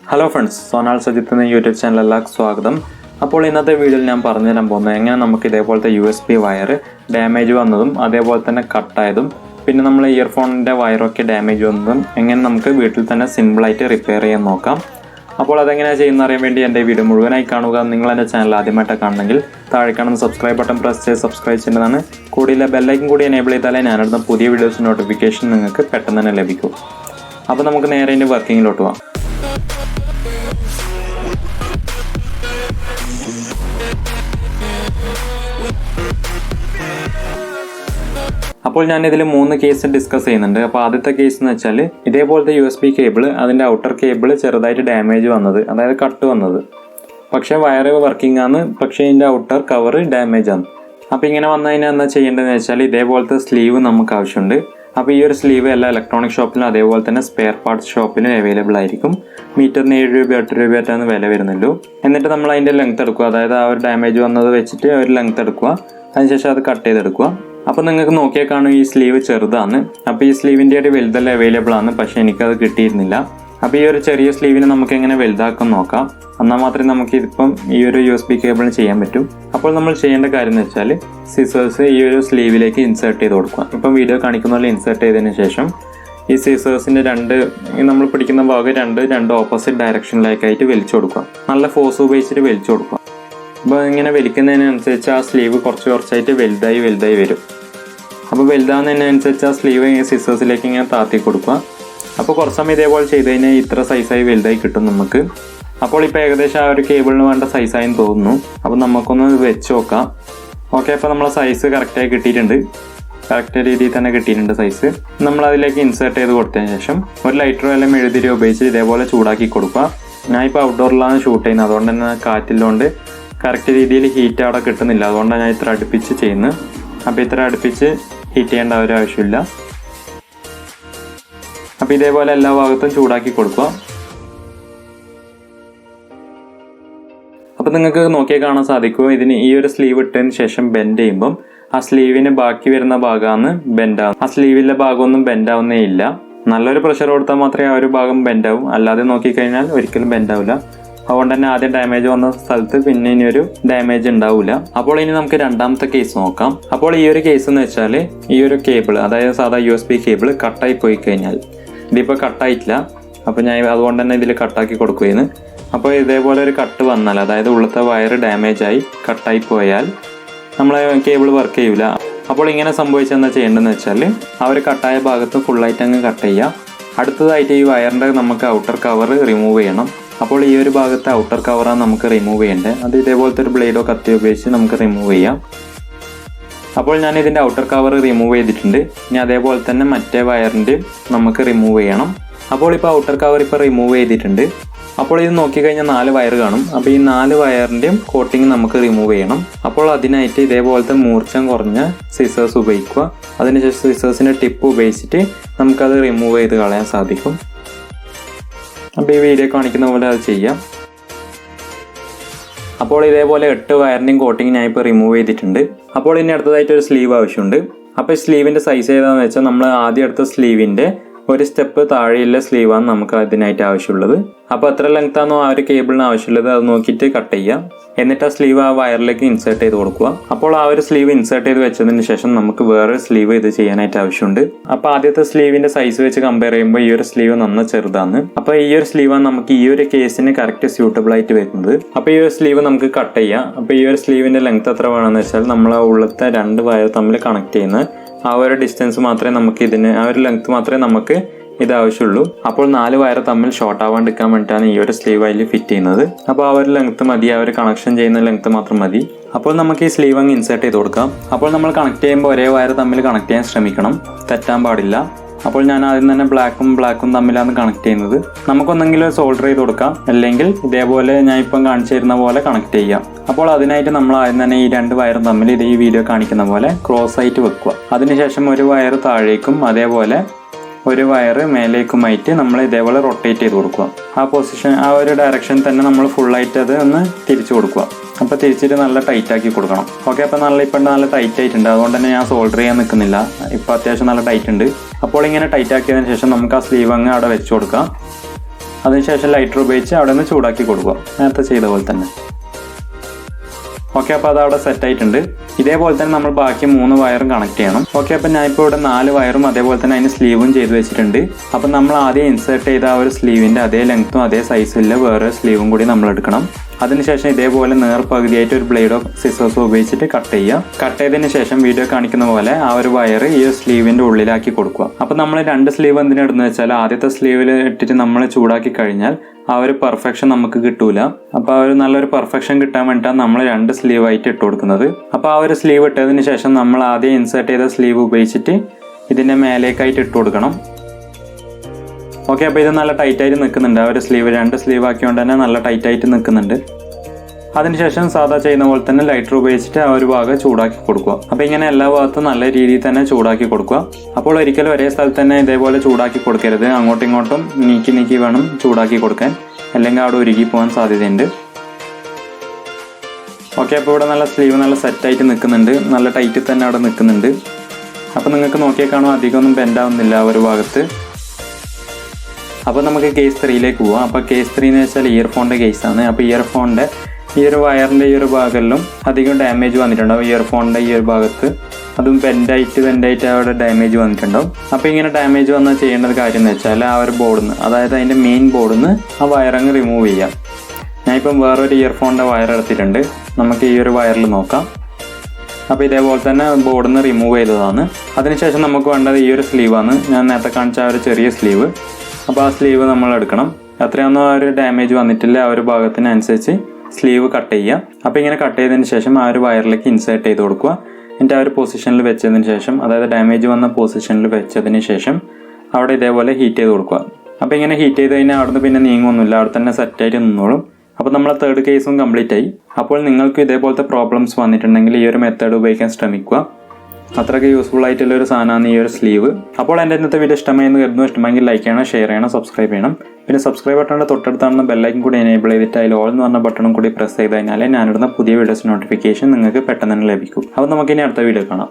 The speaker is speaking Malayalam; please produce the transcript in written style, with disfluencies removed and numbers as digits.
Hello friends, Sonal Sajith in the YouTube channel. Welcome. അപ്പോൾ ഇന്നത്തെ വീഡിയോയിൽ ഞാൻ പറഞ്ഞു തരാൻ പോകുന്നത് എങ്ങനെ നമുക്ക് ഇതേപോലത്തെ USB വയർ ഡാമേജ് വന്നതും അതേപോലെ തന്നെ കട്ട് ആയതും പിന്നെ നമ്മൾ ഇയർഫോണിന്റെ വയറൊക്കെ ഡാമേജ് വന്നതും എങ്ങനെ നമുക്ക് വീട്ടിൽ തന്നെ സിമ്പിൾ ആയിട്ട് റിപ്പയർ ചെയ്യാൻ നോക്കാം. അപ്പോൾ അതെങ്ങനെയാണ് ചെയ്യുന്നത് അറിയാൻ വേണ്ടി എൻ്റെ വീഡിയോ മുഴുവനായി കാണുക. നിങ്ങൾ എൻ്റെ ചാനൽ ആദ്യമായിട്ട് കാണണമെങ്കിൽ താഴെ കാണുന്ന സബ്സ്ക്രൈബ് ബട്ടൺ പ്രസ് ചെയ്ത് സബ്സ്ക്രൈബ് ചെയ്യുന്നതാണ്. കൂടിയുള്ള ബെൽ ഐക്കൺ കൂടി എനേബിൾ ചെയ്താലേ ഞാനെടുത്ത പുതിയ വീഡിയോസ് നോട്ടിഫിക്കേഷൻ നിങ്ങൾക്ക് പെട്ടെന്ന് തന്നെ ലഭിക്കും. അപ്പോൾ നമുക്ക് നേരെ ഇതിൻ്റെ വർക്കിങ്ങിലോട്ട് പോകാം. അപ്പോൾ ഞാൻ ഇതിൽ 3 കേസ് ഡിസ്കസ് ചെയ്യുന്നുണ്ട്. അപ്പോൾ ആദ്യത്തെ കേസ് എന്ന് വെച്ചാൽ ഇതേപോലത്തെ USB കേബിൾ അതിൻ്റെ ഔട്ടർ കേബിൾ ചെറുതായിട്ട് ഡാമേജ് വന്നത്, അതായത് കട്ട് വന്നത്. പക്ഷേ വയർ വർക്കിംഗ് ആണ്, പക്ഷേ ഇതിൻ്റെ ഔട്ടർ കവർ ഡാമേജ് ആണ്. അപ്പോൾ ഇങ്ങനെ വന്നതിന് എന്താ ചെയ്യേണ്ടതെന്ന് വെച്ചാൽ ഇതേപോലത്തെ സ്ലീവ് നമുക്ക് ആവശ്യമുണ്ട്. അപ്പോൾ ഈ ഒരു സ്ലീവ് എല്ലാ ഇലക്ട്രോണിക് ഷോപ്പിലും അതേപോലെ തന്നെ സ്പെയർ പാർട്സ് ഷോപ്പിലും അവൈലബിൾ ആയിരിക്കും. മീറ്ററിന് 7 രൂപ 8 രൂപയായിട്ടാണ് വില വരുന്നുള്ളൂ. എന്നിട്ട് നമ്മൾ അതിൻ്റെ ലെങ്ത് എടുക്കുക, അതായത് ആ ഒരു ഡാമേജ് വന്നത് വെച്ചിട്ട് ഒരു ലെങ്ത് എടുക്കുക, അതിനുശേഷം അത് കട്ട് ചെയ്തെടുക്കുക. അപ്പോൾ നിങ്ങൾക്ക് നോക്കിയാൽ കാണും ഈ സ്ലീവ് ചെറുതാണ്. അപ്പോൾ ഈ സ്ലീവിൻ്റെ ഒരു വലുതെല്ലാം അവൈലബിൾ ആണ്, പക്ഷേ എനിക്കത് കിട്ടിയിരുന്നില്ല. അപ്പോൾ ഈ ഒരു ചെറിയ സ്ലീവിനെ നമുക്ക് എങ്ങനെ വലുതാക്കാൻ നോക്കാം. എന്നാൽ മാത്രമേ നമുക്ക് ഇതിപ്പം ഈ ഒരു USB കേബിളിന് ചെയ്യാൻ പറ്റും. അപ്പോൾ നമ്മൾ ചെയ്യേണ്ട കാര്യം എന്ന് വെച്ചാൽ സിസേഴ്സ് ഈ ഒരു സ്ലീവിലേക്ക് ഇൻസേർട്ട് ചെയ്ത് കൊടുക്കുക. ഇപ്പം വീഡിയോ കാണിക്കുന്ന പോലെ ഇൻസേർട്ട് ചെയ്തതിന് ശേഷം ഈ സിസേഴ്സിൻ്റെ നമ്മൾ പിടിക്കുന്ന ഭാഗം രണ്ട് ഓപ്പോസിറ്റ് ഡയറക്ഷനിലേക്കായിട്ട് വലിച്ചു കൊടുക്കുക. നല്ല ഫോഴ്സ് ഉപയോഗിച്ചിട്ട് വലിച്ചു കൊടുക്കുക. അപ്പോൾ ഇങ്ങനെ വലിക്കുന്നതിനനുസരിച്ച് ആ സ്ലീവ് കുറച്ചായിട്ട് വലുതായി വരും. അപ്പോൾ വലുതാവുന്നതിനനുസരിച്ച് ആ സ്ലീവ് സിസേഴ്സിലേക്ക് ഇങ്ങനെ താത്തി കൊടുക്കുക. അപ്പോൾ കുറച്ച് സമയം ഇതേപോലെ ചെയ്ത് കഴിഞ്ഞാൽ ഇത്ര സൈസായി വലുതായി കിട്ടും നമുക്ക്. അപ്പോൾ ഇപ്പോൾ ഏകദേശം ആ ഒരു കേബിളിന് വേണ്ട സൈസായെന്ന് തോന്നുന്നു. അപ്പോൾ നമുക്കൊന്ന് വെച്ച് നോക്കാം. ഓക്കെ, അപ്പോൾ നമ്മളെ സൈസ് കറക്റ്റായി കിട്ടിയിട്ടുണ്ട്. കറക്റ്റ് രീതിയിൽ തന്നെ കിട്ടിയിട്ടുണ്ട് സൈസ്. നമ്മൾ അതിലേക്ക് ഇൻസേർട്ട് ചെയ്ത് കൊടുത്തതിന് ശേഷം ഒരു ലൈറ്ററോ അല്ലെങ്കിൽ മെഴുതിരി ഉപയോഗിച്ച് ഇതേപോലെ ചൂടാക്കി കൊടുക്കുക. ഞാൻ ഇപ്പോൾ ഔട്ട്ഡോറിലാണ് ഷൂട്ട് ചെയ്യുന്നത്, അതുകൊണ്ട് തന്നെ കാറ്റില്ലോണ്ട് കറക്റ്റ് രീതിയിൽ ഹീറ്റ് അവിടെ കിട്ടുന്നില്ല. അതുകൊണ്ടാണ് ഞാൻ ഇത്ര അടുപ്പിച്ച് ചെയ്യുന്നത്. അപ്പോൾ ഇത്ര അടുപ്പിച്ച് ഹീറ്റ് ചെയ്യേണ്ട ഒരു ആവശ്യമില്ല. അപ്പോൾ ഇതേപോലെ എല്ലാ ഭാഗത്തും ചൂടാക്കി കൊടുക്കുക. അപ്പോൾ നിങ്ങൾക്ക് നോക്കിയാൽ കാണാൻ സാധിക്കും, ഇതിന് ഈ ഒരു സ്ലീവ് ഇട്ടതിന് ശേഷം ബെൻഡ് ചെയ്യുമ്പം ആ സ്ലീവിന് ബാക്കി വരുന്ന ഭാഗമാണ് ബെൻഡാവും. ആ സ്ലീവിലെ ഭാഗമൊന്നും ബെൻഡാവുന്നേ ഇല്ല. നല്ലൊരു പ്രഷർ കൊടുത്താൽ മാത്രമേ ആ ഒരു ഭാഗം ബെൻഡാവും, അല്ലാതെ നോക്കിക്കഴിഞ്ഞാൽ ഒരിക്കലും ബെൻഡാവില്ല. അതുകൊണ്ട് തന്നെ ആദ്യം ഡാമേജ് വന്ന സ്ഥലത്ത് പിന്നെ ഇനി ഒരു ഡാമേജ് ഉണ്ടാവില്ല. അപ്പോൾ ഇനി നമുക്ക് രണ്ടാമത്തെ കേസ് നോക്കാം. അപ്പോൾ ഈ ഒരു കേസ് എന്ന് വെച്ചാൽ ഈ ഒരു കേബിൾ, അതായത് സാധാ USB കേബിൾ കട്ടായി പോയി കഴിഞ്ഞാൽ, ഇതിപ്പോൾ കട്ടായിട്ടില്ല. അപ്പോൾ ഞാൻ അതുകൊണ്ട് തന്നെ ഇതിൽ കട്ടാക്കി കൊടുക്കുകയെന്ന്. അപ്പോൾ ഇതേപോലെ ഒരു കട്ട് വന്നാൽ, അതായത് ഉള്ളത്തെ വയർ ഡാമേജായി കട്ടായി പോയാൽ നമ്മളെ കേബിൾ വർക്ക് ചെയ്യില്ല. അപ്പോൾ ഇങ്ങനെ സംഭവിച്ചെന്താ ചെയ്യേണ്ടതെന്ന് വെച്ചാൽ ആ ഒരു കട്ടായ ഭാഗത്ത് ഫുള്ളായിട്ട് അങ്ങ് കട്ട് ചെയ്യുക. അടുത്തതായിട്ട് ഈ വയറിൻ്റെ നമുക്ക് ഔട്ടർ കവർ റിമൂവ് ചെയ്യണം. അപ്പോൾ ഈ ഒരു ഭാഗത്തെ ഔട്ടർ കവറാണ് നമുക്ക് റിമൂവ് ചെയ്യേണ്ടത്. അത് ഇതേപോലത്തെ ഒരു ബ്ലേഡോ കത്തിയോ ഉപയോഗിച്ച് നമുക്ക് റിമൂവ് ചെയ്യാം. അപ്പോൾ ഞാൻ ഇതിൻ്റെ ഔട്ടർ കവർ റിമൂവ് ചെയ്തിട്ടുണ്ട്. ഇനി അതേപോലെ തന്നെ മറ്റേ വയറിൻ്റെ നമുക്ക് റിമൂവ് ചെയ്യണം. അപ്പോൾ ഇപ്പോൾ ഔട്ടർ കവർ ഇപ്പോൾ റിമൂവ് ചെയ്തിട്ടുണ്ട്. അപ്പോൾ ഇത് നോക്കിക്കഴിഞ്ഞാൽ 4 വയർ കാണും. അപ്പോൾ ഈ 4 വയറിൻ്റെയും കോട്ടിങ് നമുക്ക് റിമൂവ് ചെയ്യണം. അപ്പോൾ അതിനായിട്ട് ഇതേപോലത്തെ മൂർച്ചം കുറഞ്ഞ സിസേഴ്സ് ഉപയോഗിക്കുക. അതിനുശേഷം സിസേഴ്സിൻ്റെ ടിപ്പ് ഉപയോഗിച്ചിട്ട് നമുക്കത് റിമൂവ് ചെയ്ത് കളയാൻ സാധിക്കും. അപ്പോൾ ഈ വീഡിയോ കാണിക്കുന്ന പോലെ അത് ചെയ്യാം. അപ്പോൾ ഇതേപോലെ 8 വയറിൻ്റെയും കോട്ടിങ് ഞാൻ ഇപ്പോൾ റിമൂവ് ചെയ്തിട്ടുണ്ട്. അപ്പോൾ ഇനി അടുത്തതായിട്ട് ഒരു സ്ലീവ് ആവശ്യമുണ്ട്. അപ്പോൾ ഈ സ്ലീവിൻ്റെ സൈസ് ഏതാണെന്ന് വെച്ചാൽ നമ്മൾ ആദ്യം എടുത്ത സ്ലീവിൻ്റെ ഒരു സ്റ്റെപ്പ് താഴെയുള്ള സ്ലീവാണ് നമുക്ക് അതിനായിട്ട് ആവശ്യമുള്ളത്. അപ്പോൾ എത്ര ലെങ്ത്താണോ ആ ഒരു കേബിളിന് ആവശ്യമുള്ളത് അത് നോക്കിയിട്ട് കട്ട് ചെയ്യാം. എന്നിട്ട് ആ സ്ലീവ് ആ വയറിലേക്ക് ഇൻസേർട്ട് ചെയ്ത് കൊടുക്കുക. അപ്പോൾ ആ ഒരു സ്ലീവ് ഇൻസേർട്ട് ചെയ്ത് വെച്ചതിന് ശേഷം നമുക്ക് വേറൊരു സ്ലീവ് ഇത് ചെയ്യാനായിട്ട് ആവശ്യമുണ്ട്. അപ്പോൾ ആദ്യത്തെ സ്ലീവിൻ്റെ സൈസ് വെച്ച് കമ്പയർ ചെയ്യുമ്പോൾ ഈ ഒരു സ്ലീവ് നന്ന ചെറുതാണ്. അപ്പോൾ ഈ ഒരു സ്ലീവാണ് നമുക്ക് ഈ ഒരു കേസിന് കറക്റ്റ് സ്യൂട്ടബിൾ ആയിട്ട് വരുന്നത്. അപ്പോൾ ഈ ഒരു സ്ലീവ് നമുക്ക് കട്ട് ചെയ്യാം. അപ്പോൾ ഈ ഒരു സ്ലീവിൻ്റെ ലെങ്ത് എത്ര വേണമെന്ന് വെച്ചാൽ നമ്മൾ ആ ഉള്ളത്തെ 2 വയർ തമ്മിൽ കണക്ട് ചെയ്യുന്ന ആ ഒരു ഡിസ്റ്റൻസ് മാത്രമേ നമുക്ക് ഇതിന്, ആ ഒരു ലെങ്ത് മാത്രമേ നമുക്ക് ഇത് ആവശ്യമുള്ളൂ. അപ്പോൾ 4 വയർ തമ്മിൽ ഷോർട്ട് ആവാണ്ടിരിക്കാൻ വേണ്ടിയിട്ടാണ് ഈ ഒരു സ്ലീവ് അതിൽ ഫിറ്റ് ചെയ്യുന്നത്. അപ്പോൾ ആ ഒരു ലെങ്ത് മതി, ആ ഒരു കണക്ഷൻ ചെയ്യുന്ന ലെങ്ത് മാത്രം മതി. അപ്പോൾ നമുക്ക് ഈ സ്ലീവ് അങ്ങ് ഇൻസേർട്ട് ചെയ്ത് കൊടുക്കാം. അപ്പോൾ നമ്മൾ കണക്ട് ചെയ്യുമ്പോൾ ഒരേ വയർ തമ്മിൽ കണക്ട് ചെയ്യാൻ ശ്രമിക്കണം, തെറ്റാൻ പാടില്ല. അപ്പോൾ ഞാൻ ആദ്യം തന്നെ ബ്ലാക്കും തമ്മിലാണ് കണക്ട് ചെയ്യുന്നത്. നമുക്കൊന്നെങ്കിലും സോൾഡർ ചെയ്ത് കൊടുക്കാം, അല്ലെങ്കിൽ ഇതേപോലെ ഞാൻ ഇപ്പം കാണിച്ചു തരുന്ന പോലെ കണക്ട് ചെയ്യാം. അപ്പോൾ അതിനായിട്ട് നമ്മൾ ആദ്യം തന്നെ ഈ 2 വയറും തമ്മിൽ ഇത് ഈ വീഡിയോ കാണിക്കുന്ന പോലെ ക്രോസ് ആയിട്ട് വെക്കുക. അതിനുശേഷം ഒരു വയർ താഴേക്കും അതേപോലെ ഒരു വയർ മേലേക്കുമായിട്ട് നമ്മൾ ഇതേപോലെ റൊട്ടേറ്റ് ചെയ്ത് കൊടുക്കുക. ആ പൊസിഷൻ, ആ ഒരു ഡയറക്ഷൻ തന്നെ നമ്മൾ ഫുള്ളായിട്ട് അത് ഒന്ന് തിരിച്ചു കൊടുക്കുക. അപ്പോൾ തിരിച്ചിട്ട് നല്ല ടൈറ്റാക്കി കൊടുക്കണം. ഓക്കെ, അപ്പോൾ ഇപ്പം നല്ല ടൈറ്റ് ആയിട്ടുണ്ട്. അതുകൊണ്ട് തന്നെ ഞാൻ സോൾഡർ ചെയ്യാൻ നിൽക്കുന്നില്ല. ഇപ്പോൾ അത്യാവശ്യം നല്ല ടൈറ്റ് ഉണ്ട്. അപ്പോൾ ഇങ്ങനെ ടൈറ്റ് ആക്കിയതിന് ശേഷം നമുക്ക് ആ സ്ലീവ് അങ്ങ് അവിടെ വെച്ച് കൊടുക്കാം. അതിനുശേഷം ലൈറ്റർ ഉപയോഗിച്ച് അവിടെ നിന്ന് ചൂടാക്കി കൊടുക്കുക, നേരത്തെ ചെയ്ത പോലെ തന്നെ. ഓക്കെ, അപ്പോൾ അത് അവിടെ സെറ്റ് ആയിട്ടുണ്ട്. ഇതേപോലെ തന്നെ നമ്മൾ ബാക്കി 3 വയറും കണക്ട് ചെയ്യണം. ഓക്കെ, അപ്പോൾ ഞാൻ ഇപ്പോൾ ഇവിടെ 4 വയറും അതേപോലെ തന്നെ അതിന് സ്ലീവും ചെയ്ത് വെച്ചിട്ടുണ്ട്. അപ്പം നമ്മൾ ആദ്യം ഇൻസേർട്ട് ചെയ്ത ആ ഒരു സ്ലീവിൻ്റെ അതേ ലെങ്ത്തും അതേ സൈസിലുള്ള വേറെ സ്ലീവും കൂടി നമ്മൾ എടുക്കണം. അതിനുശേഷം ഇതേപോലെ നേർപകുതിയായിട്ട് ഒരു ബ്ലേഡോ സിസേഴ്സോ ഉപയോഗിച്ചിട്ട് കട്ട് ചെയ്യുക. കട്ട് ചെയ്തതിന് ശേഷം വീഡിയോ കാണിക്കുന്ന പോലെ ആ ഒരു വയർ ഈ സ്ലീവിൻ്റെ ഉള്ളിലാക്കി കൊടുക്കുക. അപ്പം നമ്മൾ 2 സ്ലീവ് എന്തിനെടുന്ന് വെച്ചാൽ ആദ്യത്തെ സ്ലീവിൽ ഇട്ടിട്ട് നമ്മൾ ചൂടാക്കി കഴിഞ്ഞാൽ ആ ഒരു പെർഫെക്ഷൻ നമുക്ക് കിട്ടൂല. അപ്പോൾ ആ ഒരു നല്ലൊരു പെർഫെക്ഷൻ കിട്ടാൻ വേണ്ടിയിട്ടാണ് നമ്മൾ 2 സ്ലീവ് ആയിട്ട് ഇട്ട് കൊടുക്കുന്നത്. അപ്പോൾ ആ ഒരു സ്ലീവ് ഇട്ടതിന് ശേഷം നമ്മൾ ആദ്യം ഇൻസേർട്ട് ചെയ്ത സ്ലീവ് ഉപയോഗിച്ചിട്ട് ഇതിൻ്റെ മേലേക്കായിട്ട് ഇട്ട് കൊടുക്കണം. ഓക്കെ, അപ്പോൾ ഇത് നല്ല ടൈറ്റായിട്ട് നിൽക്കുന്നുണ്ട്. ആ ഒരു സ്ലീവ് 2 സ്ലീവ് ആക്കിയോണ്ട് തന്നെ നല്ല ടൈറ്റായിട്ട് നിൽക്കുന്നുണ്ട്. അതിനുശേഷം സാധാ ചെയ്യുന്ന പോലെ തന്നെ ലൈറ്റർ ഉപയോഗിച്ചിട്ട് ആ ഒരു ഭാഗം ചൂടാക്കി കൊടുക്കുക. അപ്പോൾ ഇങ്ങനെ എല്ലാ ഭാഗത്തും നല്ല രീതിയിൽ തന്നെ ചൂടാക്കി കൊടുക്കുക. അപ്പോൾ ഒരിക്കലും ഒരേ സ്ഥലത്ത് തന്നെ ഇതേപോലെ ചൂടാക്കി കൊടുക്കരുത്. അങ്ങോട്ടും ഇങ്ങോട്ടും നീക്കി വേണം ചൂടാക്കി കൊടുക്കാൻ, അല്ലെങ്കിൽ അവിടെ ഉരുകി പോകാൻ സാധ്യതയുണ്ട്. ഓക്കെ, അപ്പോൾ ഇവിടെ നല്ല സ്ലീവ് നല്ല സെറ്റായിട്ട് നിൽക്കുന്നുണ്ട്, നല്ല ടൈറ്റിൽ തന്നെ അവിടെ നിൽക്കുന്നുണ്ട്. അപ്പോൾ നിങ്ങൾക്ക് നോക്കിയാൽ കാണും അധികമൊന്നും ബെൻഡാവുന്നില്ല ആ ഒരു ഭാഗത്ത്. അപ്പോൾ നമുക്ക് കേസ് 3യിലേക്ക് പോവാം. അപ്പോൾ കേസ് 3 എന്ന് വെച്ചാൽ ഇയർഫോണിൻ്റെ കേസാണ്. അപ്പോൾ ഇയർഫോണിൻ്റെ ഈ ഒരു വയറിൻ്റെ ഈ ഒരു ഭാഗമെല്ലാം അധികം ഡാമേജ് വന്നിട്ടുണ്ടാവും. ഇയർഫോണിൻ്റെ ഈ ഒരു ഭാഗത്ത് അതും ബെൻഡായിട്ട് അവിടെ ഡാമേജ് വന്നിട്ടുണ്ടാവും. അപ്പോൾ ഇങ്ങനെ ഡാമേജ് വന്നാൽ ചെയ്യേണ്ടത് കാര്യം എന്ന് വെച്ചാൽ ആ ഒരു ബോർഡിൽ നിന്ന്, അതായത് അതിൻ്റെ മെയിൻ ബോർഡിൽ നിന്ന് ആ വയറങ്ങ് റിമൂവ് ചെയ്യാം. ഞാനിപ്പം വേറൊരു ഇയർഫോണിൻ്റെ വയർ എടുത്തിട്ടുണ്ട്. നമുക്ക് ഈ ഒരു വയറിൽ നോക്കാം. അപ്പോൾ ഇതേപോലെ തന്നെ ബോർഡിൽ നിന്ന് റിമൂവ് ചെയ്തതാണ്. അതിനുശേഷം നമുക്ക് വേണ്ടത് ഈ ഒരു സ്ലീവാണ്. ഞാൻ നേരത്തെ കാണിച്ച ആ ഒരു ചെറിയ സ്ലീവ്. അപ്പോൾ ആ സ്ലീവ് നമ്മൾ എടുക്കണം. അത്രയൊന്നും ആ ഒരു ഡാമേജ് വന്നിട്ടില്ല. ആ ഒരു ഭാഗത്തിനനുസരിച്ച് സ്ലീവ് കട്ട് ചെയ്യുക. അപ്പോൾ ഇങ്ങനെ കട്ട് ചെയ്തതിന് ശേഷം ആ ഒരു വയറിലേക്ക് ഇൻസേർട്ട് ചെയ്ത് കൊടുക്കുക. എന്നിട്ട് ആ ഒരു പൊസിഷനിൽ വെച്ചതിന് ശേഷം, അതായത് ഡാമേജ് വന്ന പൊസിഷനിൽ വെച്ചതിന് ശേഷം അവിടെ ഇതേപോലെ ഹീറ്റ് ചെയ്ത് കൊടുക്കുക. അപ്പോൾ ഇങ്ങനെ ഹീറ്റ് ചെയ്ത് കഴിഞ്ഞാൽ അവിടെ നിന്ന് പിന്നെ നീങ്ങുമൊന്നുമില്ല, അവിടെ തന്നെ സെറ്റായിട്ട് നിന്നോളും. അപ്പോൾ നമ്മളെ 3rd കേസും കംപ്ലീറ്റ് ആയി. അപ്പോൾ നിങ്ങൾക്ക് ഇതേപോലത്തെ പ്രോബ്ലംസ് വന്നിട്ടുണ്ടെങ്കിൽ ഈ ഒരു മെത്തേഡ് ഉപയോഗിക്കാൻ ശ്രമിക്കുക. അത്രയ്ക്ക് യൂസ്ഫുൾ ആയിട്ടുള്ള ഒരു സാധനമാണ് ഈ ഒരു സ്ലീവ്. അപ്പോൾ എൻ്റെ ഇന്നത്തെ വീഡിയോ ഇഷ്ടമായെന്ന് കരുതുന്നു. ഇഷ്ടമെങ്കിൽ ലൈക്ക് ചെയ്യണം, ഷെയർ ചെയ്യണം, സബ്സ്ക്രൈബ് ചെയ്യണം. പിന്നെ സബ്സ്ക്രൈബ് ബട്ടണിൻ്റെ തൊട്ടടുത്താണെന്ന് ബെല്ലൈക്കൻ കൂടി എനേബിൾ ചെയ്തിട്ട് അതിൽ ഓൾ എന്ന് പറഞ്ഞ ബട്ടണും കൂടി പ്രസ് ചെയ്ത് കഴിഞ്ഞാൽ ഞാനിടുന്ന പുതിയ വീഡിയോസ് നോട്ടിഫിക്കേഷൻ നിങ്ങൾക്ക് പെട്ടെന്ന് തന്നെ ലഭിക്കും. അപ്പോൾ നമുക്കിനി അടുത്ത വീഡിയോ കാണാം.